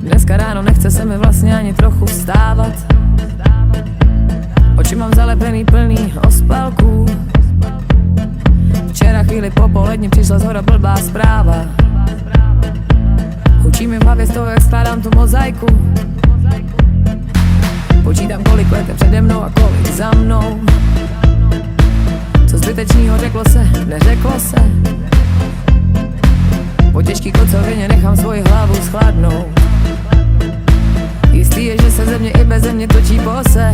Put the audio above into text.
Dneska ráno nechce se mi vlastně ani trochu vstávat. Oči mám zalepený plný ospalků. Včera chvíli po poledni přišla zhora blbá zpráva. Hučí mi v hlavě z toho, jak skládám tu mozaiku. Počítám, kolik let je přede mnou a kolik za mnou. Co zbytečnýho řeklo se, neřeklo se. Po těžký kocovině nechám svoji hlavu schladnout. Jistý je, že se země i bez země točí pose.